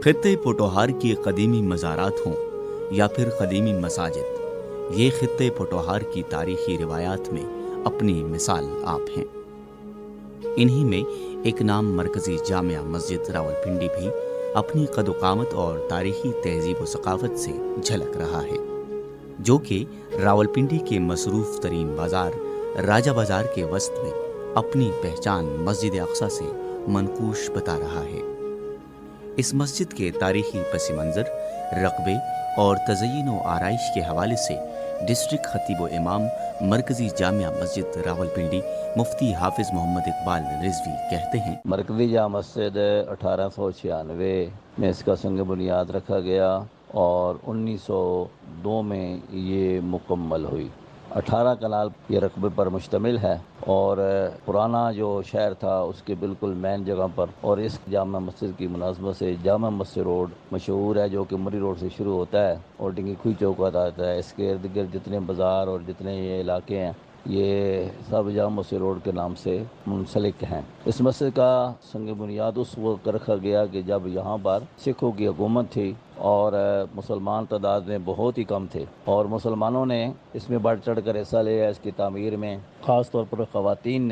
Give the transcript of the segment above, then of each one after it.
खित्ते पोटोहार की कदीमी मज़ारात हों या फिर कदीमी मसाजिद, ये खित्ते पोटोहार की तारीखी रिवायात में अपनी मिसाल आप हैं। इन्हीं में एक नाम मरकज़ी जामिया मस्जिद रावलपिंडी भी अपनी कद-ओ-क़ामत और तारीखी तहज़ीब व सक़ाफ़त से झलक रहा है, जो कि रावलपिंडी के मसरूफ़ तरीन बाज़ार राजा बाज़ार के वसत में अपनी पहचान मस्जिद अक़सा से मनकूश बता रहा है। इस मस्जिद के तारीखी पस मंज़र, रक़बे और तज़य्युन व आराइश के हवाले से डिस्ट्रिक्ट खतीब व इमाम मरकज़ी जामिया मस्जिद रावलपिंडी मुफ्ती हाफिज़ मोहम्मद इकबाल रिज़वी कहते हैं, मरकज़ी जामिया मस्जिद 1896 में इसका संग बुनियाद रखा गया और 1902 में ये मुकम्मल हुई। 18 कनाल ये रकबे पर मुश्तमिल है और पुराना जो शहर था उसके बिल्कुल मेन जगह पर, और इस जामा मस्जिद की मुनासबत से जामा मस्जिद रोड मशहूर है, जो कि मुरी रोड से शुरू होता है और डिंगी खुई चौक आता है। इसके इर्द गिर्द जितने बाज़ार और जितने ये इलाके हैं ये सब जामा मस्जिद रोड के नाम से मुंसलिक हैं। इस मस्जिद का संग बुनियाद उस वक्त रखा गया कि जब यहाँ पर सिखों की हुकूमत थी और मुसलमान तादाद में बहुत ही कम थे, और मुसलमानों ने इसमें बढ़ चढ़ कर हिस्सा लिया इसकी तामीर में। ख़ास तौर पर ख़वातीन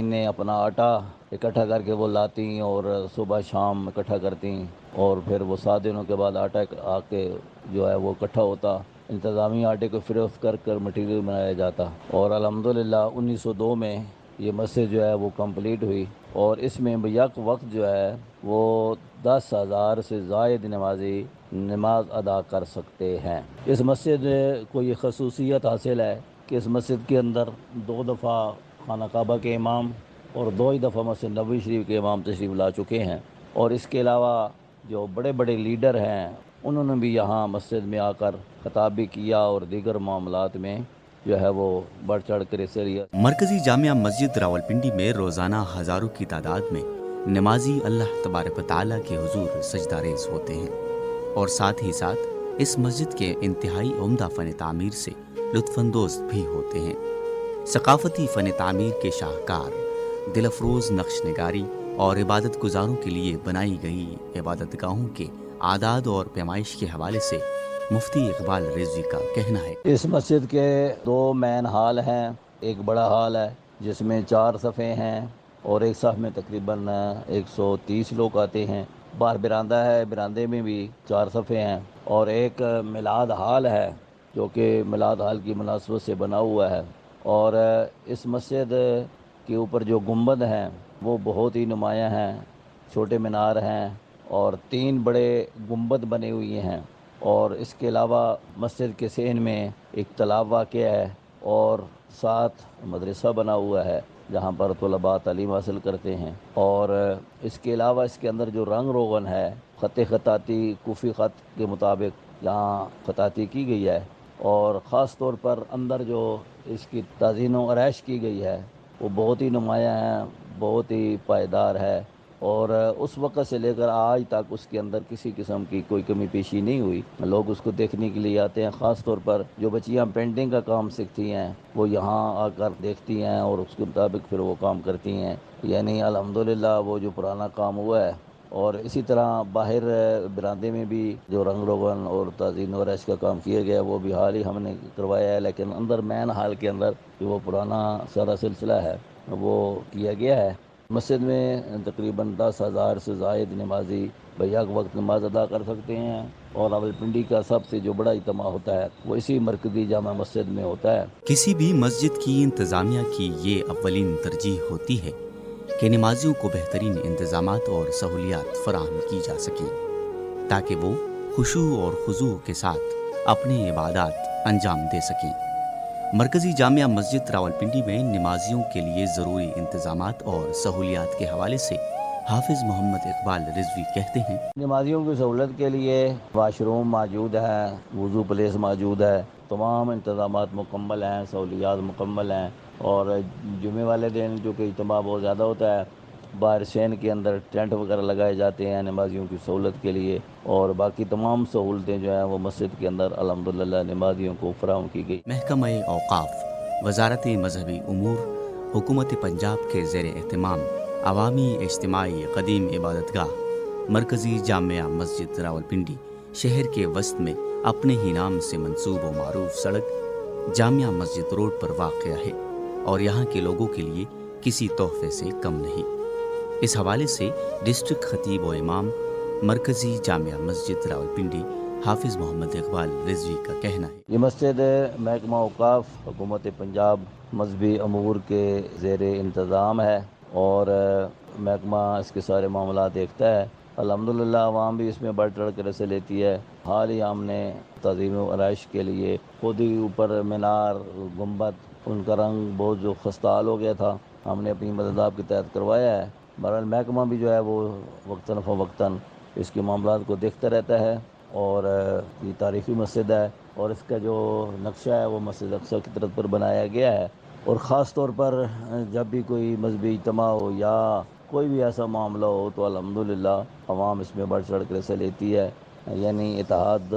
ने अपना आटा इकट्ठा करके वो लाती और सुबह शाम इकट्ठा करती, और फिर वो 7 दिनों के बाद आटा आके जो है वो इकट्ठा होता, इंतज़ामी आटे को फ़रोख्त कर मटीरियल बनाया जाता। और अल्हम्दुलिल्लाह 1902 में ये मस्जिद जो है वो कंप्लीट हुई और इसमें यक वक्त जो है वो 10,000 से ज़ायद नमाजी नमाज अदा कर सकते हैं। इस मस्जिद को ये खसूसियत हासिल है कि इस मस्जिद के अंदर 2 दफ़ा खाना काबा के इमाम और 2 ही दफ़ा मस्जिद नबवी शरीफ के इमाम तशरीफ़ ला चुके हैं, और इसके अलावा जो बड़े बड़े लीडर हैं उन्होंने भी यहाँ मस्जिद में आकर खिताब भी किया और दीगर मामलात में जो है वो बढ़ चढ़ कर हिस्सा लिया। मरकज़ी जामिया मस्जिद रावलपिंडी में रोज़ाना हज़ारों की तादाद में नमाजी अल्लाह तबारक व तआला के हुजूर सजदारेज़ होते हैं, और साथ ही साथ इस मस्जिद के इंतहाई उम्दा फ़न तामीर से लुत्फ़अंदोज़ भी होते हैं। सक़ाफ़ती फ़न तामीर के शाहकार दिलअफ़रोज़ नक्श निगारी और इबादत गुज़ारों के लिए बनाई गई इबादतगाहों के आदाद और पैमाइश के हवाले से मुफ्ती इकबाल रिज़वी का कहना है, इस मस्जिद के 2 मेन हाल हैं। एक बड़ा हाल है जिसमें 4 सफ़े हैं और एक सफ़ में तकरीबन 130 लोग आते हैं। बाहर बरामदा है, बरामदे में भी 4 सफ़े हैं, और एक मिलाद हाल है जो कि मिलाद हाल की मुनासबत से बना हुआ है। और इस मस्जिद के ऊपर जो गुंबद हैं वो बहुत ही नुमायाँ हैं, छोटे मीनार हैं और 3 बड़े गुंबद बने हुए हैं। और इसके अलावा मस्जिद के सेन में एक तालाब वाक़या है और साथ मदरसा बना हुआ है जहाँ पर तलबा तालीम हासिल करते हैं। और इसके अलावा इसके अंदर जो रंग रोगन है ख़ताती कूफ़ी ख़त के मुताबिक यहाँ ख़ताती की गई है, और ख़ास तौर पर अंदर जो इसकी ताज़ीन व आराइश की गई है वो बहुत ही नुमायाँ है, बहुत ही पायदार है, और उस वक़्त से लेकर आज तक उसके अंदर किसी किस्म की कोई कमी पेशी नहीं हुई। लोग उसको देखने के लिए आते हैं, ख़ास तौर पर जो बच्चियां पेंटिंग का काम सीखती हैं वो यहाँ आकर देखती हैं और उसके मुताबिक फिर वो काम करती हैं। यानी अल्हम्दुलिल्लाह वो जो पुराना काम हुआ है। और इसी तरह बाहर बरामदे में भी जो रंग रोगन और ताज़ीन व रश का काम किया गया वो भी हाल ही हमने करवाया है, लेकिन अंदर मेन हाल के अंदर जो वो पुराना सारा सिलसिला है वो किया गया है। मस्जिद में तकरीबन 10,000 से ज़ायद नमाजी बैक वक्त नमाज अदा कर सकते हैं, और रावलपिंडी का सबसे जो बड़ा इज्तिमा होता है वो इसी मरकज़ी जामा मस्जिद में होता है। किसी भी मस्जिद की इंतज़ामिया की ये अव्वलीन तरजीह होती है कि नमाजियों को बेहतरीन इंतज़ामात और सहूलियात फराहम की जा सकें ताकि वो खुशू और खुजू के साथ अपनी इबादत अंजाम दे सकें। मरकज़ी जामिया मस्जिद रावलपिंडी में नमाजियों के लिए ज़रूरी इंतज़ामात और सहूलियात के हवाले से हाफिज़ मोहम्मद इकबाल रिज़वी कहते हैं, नमाजियों की सहूलत के लिए वाशरूम मौजूद है, वज़ू प्लेस मौजूद है, तमाम इंतज़ामात मुकम्मल हैं, सहूलियात मुकम्मल हैं। और जुमे वाले दिन जो कि इज्तिमा बहुत ज़्यादा होता है, बाहर शहर के अंदर टेंट वगैरह लगाए जाते हैं नमाजियों की सहूलत के लिए, और बाकी तमाम सहूलतें जो हैं वो मस्जिद के अंदर अल्हम्दुलिल्लाह नमाजियों को फराहम की गई। महकमा औक़ाफ़, वज़ारत मज़हबी उमूर, हुकूमत पंजाब के ज़ेर एहतमाम अवामी इज्तिमाई क़दीम इबादतगाह مرکزی جامعہ مسجد راولپنڈی شہر کے وسط میں اپنے ہی نام سے منسوب و معروف سڑک جامعہ مسجد روڈ پر واقع ہے اور یہاں کے لوگوں کے لیے کسی تحفے سے کم نہیں۔ اس حوالے سے ڈسٹرکٹ خطیب و امام مرکزی جامعہ مسجد راولپنڈی حافظ محمد اقبال رضوی کا کہنا ہے، یہ مسجد محکمہ اوقاف حکومت پنجاب مذہبی امور کے زیر انتظام ہے اور محکمہ اس کے سارے معاملات دیکھتا ہے۔ الحمدللہ عوام بھی اس میں بڑھ چڑھ کر حصہ لیتی ہے۔ حال ہی ہم نے تعظیم و آرائش کے لیے خود ہی اوپر مینار گنبد ان کا رنگ بہت جو خستحال ہو گیا تھا، ہم نے اپنی مددگار کے تحت کروایا ہے۔ بہرحال محکمہ بھی جو ہے وہ وقتاً فوقتاً اس کے معاملات کو دیکھتا رہتا ہے اور یہ تاریخی مسجد ہے اور اس کا جو نقشہ ہے وہ مسجد اقصی کی طرف پر بنایا گیا ہے اور خاص طور پر جب بھی کوئی مذہبی اجتماع ہو یا کوئی بھی ایسا معاملہ ہو تو الحمدللہ عوام اس میں بڑھ چڑھ کر حصہ لیتی ہے، یعنی اتحاد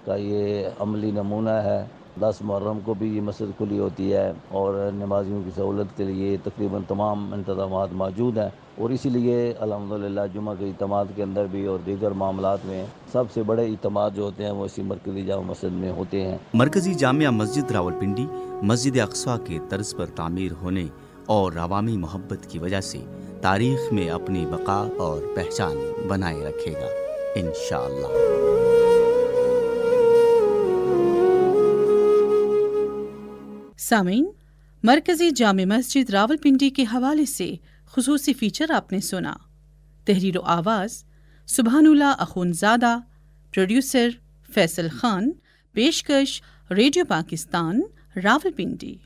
کا یہ عملی نمونہ ہے۔ 10 محرم کو بھی یہ مسجد کھلی ہوتی ہے اور نمازیوں کی سہولت کے لیے تقریباً تمام انتظامات موجود ہیں اور اسی لیے الحمدللہ جمعہ کے اجتماعات کے اندر بھی اور دیگر معاملات میں سب سے بڑے اجتماعات جو ہوتے ہیں وہ اسی مرکزی جامع مسجد میں ہوتے ہیں۔ مرکزی جامعہ مسجد راولپنڈی مسجد اقصی کے طرز پر تعمیر ہونے اور عوامی محبت کی وجہ سے تاریخ میں اپنی بقا اور پہچان بنائے رکھے گا انشاءاللہ۔ سامعین، مرکزی جامع مسجد راولپنڈی کے حوالے سے خصوصی فیچر آپ نے سنا۔ تحریر و آواز سبحان اللہ اخونزادہ، پروڈیوسر فیصل خان، پیشکش ریڈیو پاکستان راولپنڈی۔